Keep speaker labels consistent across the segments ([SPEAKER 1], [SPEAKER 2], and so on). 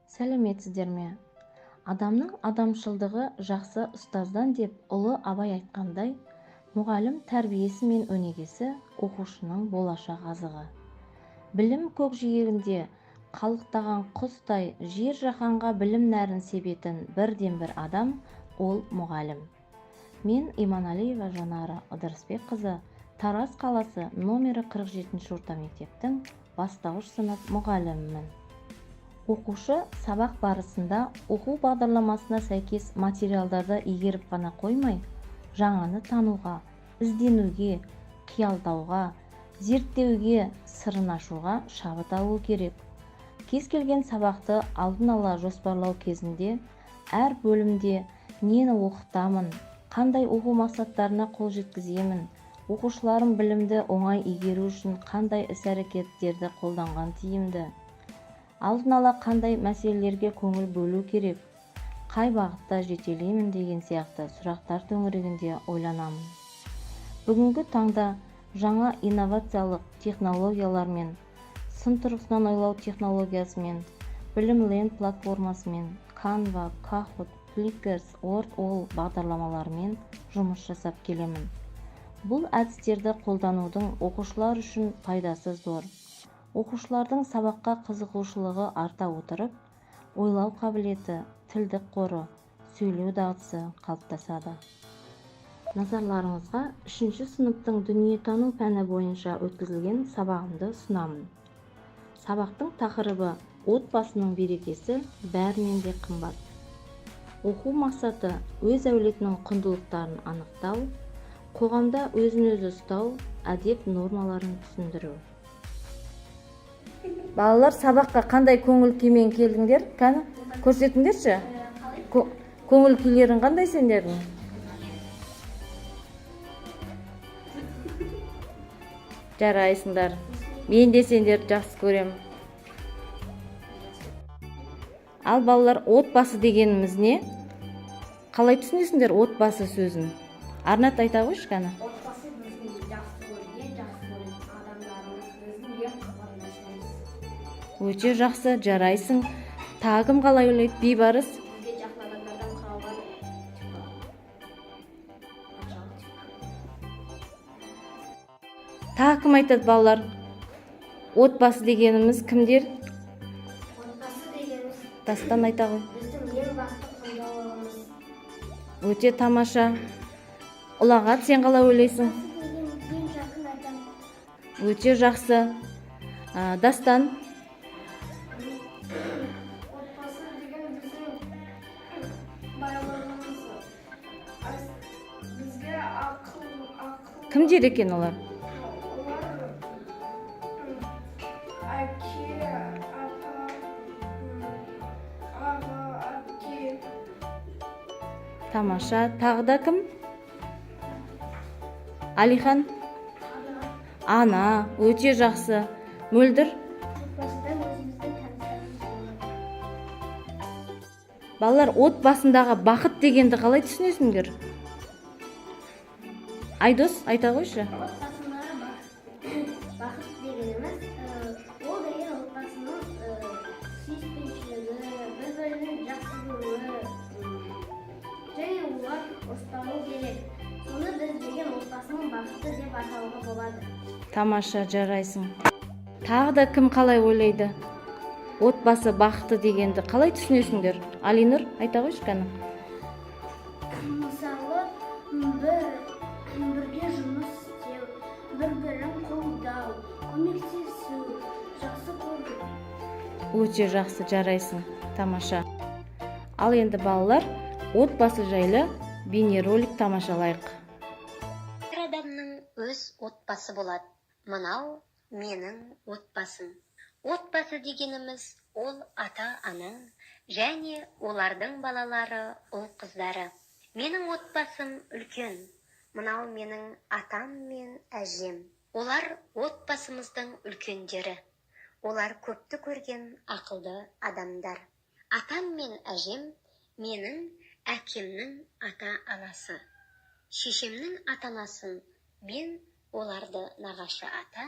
[SPEAKER 1] Сәлеметсіздер ме? Адамның адамшылдығы жақсы ұстаздан деп ұлы Абай айтқандай, мұғалім тәрбиесі мен өнегесі оқушының болашақ азығы. Білім көкжиегінде қалықтаған құстай жер-жаһанға білім нәрін себетін бірден-бір адам ол мұғалім. Мен Иманалиева Жанара Ыдырысбекқызы, Тараз қаласы номері 47 орта мектептің бастауыш сынып мұғалімімін. Оқушы сабақ барысында оқу бағдарламасына сәйкес материалдарды игеріп қана қоймай, жаңаны тануға, ізденуге, қиялдауға, зерттеуге, сырын ашуға шабыт алу керек. Кез келген сабақты алдын ала жоспарлау кезінде әр бөлімде нені оқытамын, қандай оқу мақсаттарына қол жеткіземін, оқушыларым білімді оңай игеру үшін қандай іс-әрекеттерді қолданған тиімді, алдын ала қандай мәселелерге көңіл бөлу керек, қай бағытта жетелеймін деген сияқты сұрақтар төңірегінде ойланамын. Бүгінгі таңда жаңа инновациялық технологиялармен, сын тұрғысынан ойлау технологиясымен, Білім-ленд платформасымен, Canva, Kahoot, Flickr, WordAll бағдарламаларымен жұмыс жасап келемін. Бұл әдістерді қолданудың оқушылар үшін пайдасы зор. Оқушылардың сабаққа қызығушылығы арта отырып, ойлау қабілеті, тілдік қоры, сөйлеу дағдысы қалыптасады. Назарларыңызға 3-ші сыныптың дүниетану пәні бойынша өткізілген сабағымды ұсынамын. Сабақтың тақырыбы отбасының берекесі бәрінен де қымбат. Оқу мақсаты өз әулетінің құндылықтарын анықтау, қоғамда өзін-өзі ұстау, әдеп нормаларын түсіндіру. Балалар, сабаққа қандай көңіл күймен келдіңдер? Кәні, көрсетіңдерші? Көңіл күйлерің қандай сендердің? Жарайсыңдар. Мен де сендерді жақсы көрем. Ал балалар, отбасы дегеніміз не? Қалай түсінесіңдер отбасы сөзін? Арнат айта қойшы, кәні.
[SPEAKER 2] Отбасы біздің жақсы көрген адамдарымыз біздің ең қымбат нәрсеміз.
[SPEAKER 1] Өте жақсы, жарайсың. Тағым қалай ойлайды, бейбарыс?
[SPEAKER 2] Бізге жақын адамдардан құралған
[SPEAKER 1] Тағы кім айтады балалар? Отбасы дегеніміз кімдер?
[SPEAKER 2] отбасы дегеніміз
[SPEAKER 1] Дастан айта ғой.
[SPEAKER 2] біздің ең басты құндылығымыз.
[SPEAKER 1] Өте тамаша. Ұлағат, сен қалай ойлайсың?
[SPEAKER 2] Ең жақын адам.
[SPEAKER 1] Өте жақсы. Дастан?
[SPEAKER 2] Отбасы деген біздің байлығымыз. Бізге ақыл.
[SPEAKER 1] Кімдер екен олар?
[SPEAKER 2] Олар әке, ата, аға, әпке.
[SPEAKER 1] Тамаша. Тағы да кім? Алихан? Ана. Өте жақсы. Мөлдір?
[SPEAKER 2] Отбасыдан өзіміздің таныстарымыз болады.
[SPEAKER 1] Балалар, отбасындағы бақыт дегенді қалай түсінесіңдер? Айдос, айта қойшы.
[SPEAKER 2] Отбасындағы бақыт дегеніміз, ол деген отбасының сүйіспеншілігі, бір-бірін жақсы көруі, және олар ұстауы керек. Соны біз деген отбасының бақыты деп атауға болады.
[SPEAKER 1] Тамаша, жарайсың. Тағы да кім қалай ойлайды? Отбасы бақыты дегенді қалай түсінесіңдер? Алинұр, айта қойшы кәні.
[SPEAKER 2] Мысалы, бірге жұмыс істеу, бір-бірін қолдау, көмектесу, жақсы көру.
[SPEAKER 1] Өте жақсы, жарайсың. Тамаша. Ал енді балалар, отбасы жайлы бейнеролик тамашалайық.
[SPEAKER 3] Бір адамның өз отбасы болады. Мынау менің отбасым. Отбасы дегеніміз ол ата-ана және олардың балалары, ұл-қыздары. Менің отбасым үлкен. Мынау менің атам мен әжем. Олар отбасымыздың үлкендері. Олар көпті көрген ақылды адамдар. Атам мен әжем менің әкемнің ата-анасы. Шешемнің ата-анасын мен оларды нағашы ата,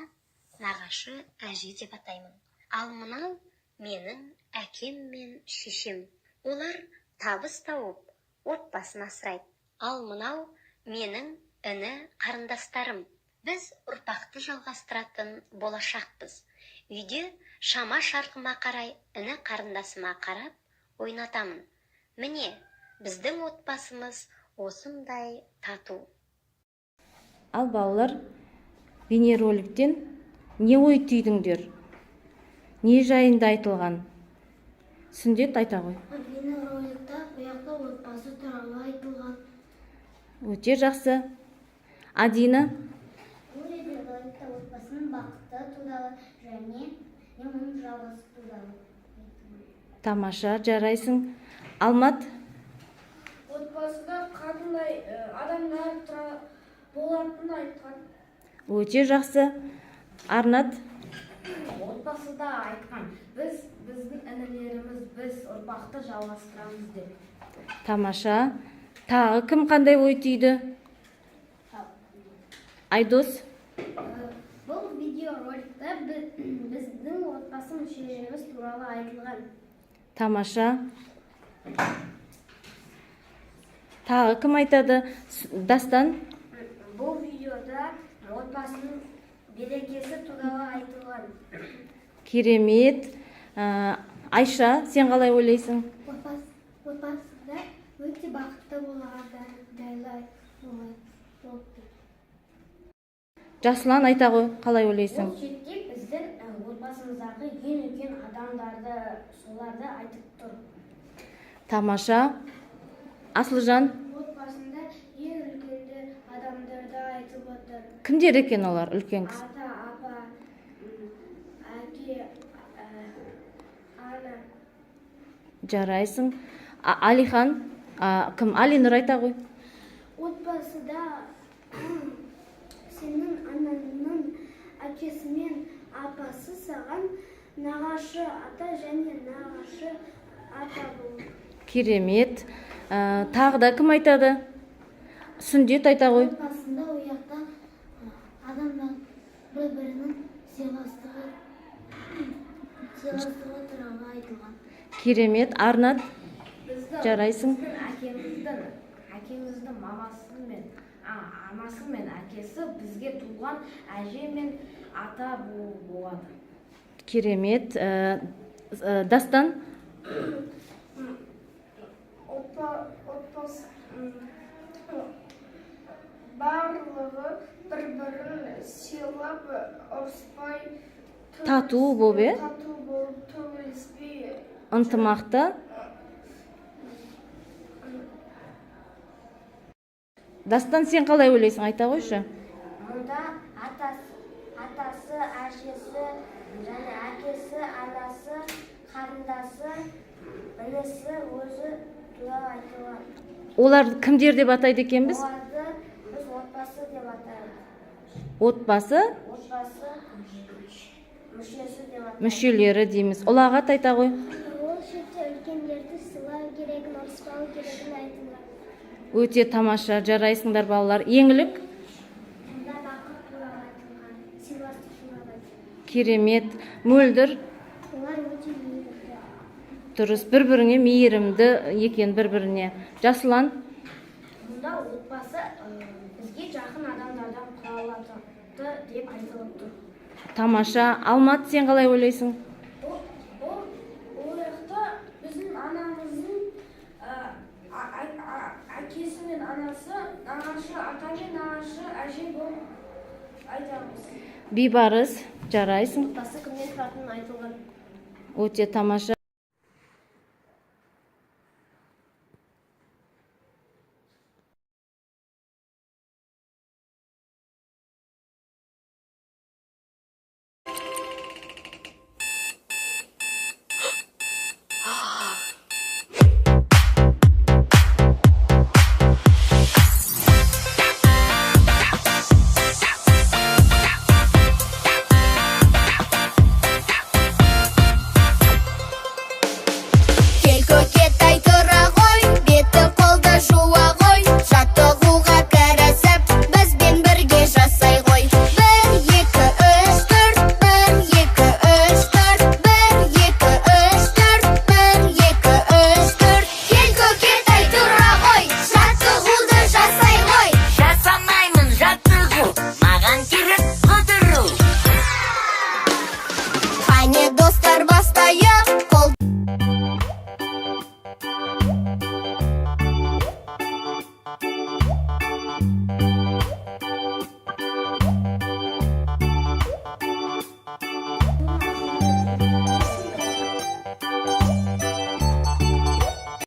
[SPEAKER 3] нағашы әже деп атаймын. Ал мынау менің әкем мен шешем. Олар табыс тауып, отбасын асырайды. Ал мынау менің іні қарындастарым. Біз ұрпақты жалғастыратын болашақпыз. Үйде шама шарқыма қарай, іні қарындасыма қарап ойнатамын. Міне, біздің отбасымыз осындай тату.
[SPEAKER 1] Ал балалар, бейнероликтен не ой түйдіңдер? Не жайында айтылған? Сүндет айта ғой.
[SPEAKER 2] Бейнероликта бұяқта отбасы туралы айтылған.
[SPEAKER 1] Өте жақсы. Адина?
[SPEAKER 2] Бұл бейнероликта отбасының бақыты туралы және оның жалғасы туралы.
[SPEAKER 1] Тамаша, жарайсың. Алмат?
[SPEAKER 2] Отбасыда қандай адамдар болатынын айтқан.
[SPEAKER 1] Өте жақсы. Арнат?
[SPEAKER 2] Отбасыда айтқан, біздің інілеріміз, біз ұрпақты жалғастырамыз деп.
[SPEAKER 1] Тамаша. Тағы кім қандай ой түйді? Айдос?
[SPEAKER 2] Бұл видеороликта біздің отбасы мүшелеріміз туралы айтылған.
[SPEAKER 1] Тамаша. Тағы кім айтады? Дастан?
[SPEAKER 2] Бұл видеода отбасының берекесі туралы айтылған.
[SPEAKER 1] Керемет. Айша, сен қалай ойлайсың?
[SPEAKER 2] Отбасыда өте бақытты болғандайлар болды.
[SPEAKER 1] Жасұлан айта ғой, қалай ойлайсың?
[SPEAKER 2] Бұл жерде біздің отбасымыздағы ең үлкен адамдарды, соларды айтып тұр.
[SPEAKER 1] Тамаша. Асылжан?
[SPEAKER 2] Отбасында ең үлкенді адамдарды айтып отыр.
[SPEAKER 1] Кімдер екен олар, үлкен кісі?
[SPEAKER 2] Ата, апа, әке, ана.
[SPEAKER 1] Жарайсың. Алихан? Кім? Алинұр айта ғой.
[SPEAKER 2] Отбасыда сенің анаңның әкесі мен апасы саған нағашы ата және нағашы ата болды.
[SPEAKER 1] Керемет. Тағы да кім айтады? Сүндет айта ғой.
[SPEAKER 2] Отбасында ояқта адамдар бір-бірінің сыйластығы туралы айтылған.
[SPEAKER 1] Керемет. Арнат? Жарайсың.
[SPEAKER 2] Әкеміздің мамасы мен анасы мен әкесі бізге туған әже мен ата болады.
[SPEAKER 1] Керемет. Дастан?
[SPEAKER 2] Отбасы барлығы бір-бірін сыйлап, ұрыспай,
[SPEAKER 1] Тату болып,
[SPEAKER 2] тату болып, төбелеспей.
[SPEAKER 1] ынтымақты. Дастан, сен қалай ойлайсың? Айта қойшы.
[SPEAKER 2] Мұнда атасы, әжесі, және әкесі, анасы, қарындасы, інісі өзі туралы айтылған.
[SPEAKER 1] Олар кімдер деп атайды екенбіз?
[SPEAKER 2] Оларды біз отбасы деп атаймыз.
[SPEAKER 1] Отбасы?
[SPEAKER 2] Отбасы мүшесі деп атаймыз.
[SPEAKER 1] Мүшелері дейміз. Ұлағат айта ғой.
[SPEAKER 2] Ол жерде үлкендерді сыйлау керегін, ұрыспау керегін айтылған.
[SPEAKER 1] Өте тамаша, жарайсыңдар балалар. Еңлік?
[SPEAKER 2] Мұнда бақыт туралы айтылған, сыйластық туралы айтылған.
[SPEAKER 1] Керемет. Мөлдір?
[SPEAKER 2] Олар өте мейірімді.
[SPEAKER 1] Дұрыс, бір-біріне мейірімді екен бір-біріне. Жасұлан?
[SPEAKER 2] Мұнда отбасы бізге жақын адамдардан құралады деп айтылып тұр.
[SPEAKER 1] Тамаша. Алмат, сен қалай ойлайсың?
[SPEAKER 2] Ол жақта біздің анамыздың әкесі мен анасы, нағашы ата мен нағашы әже болып айтамыз.
[SPEAKER 1] Бейбарыс, жарайсың.
[SPEAKER 2] Отбасы кімнен тұратынын айтылған.
[SPEAKER 1] Өте тамаша.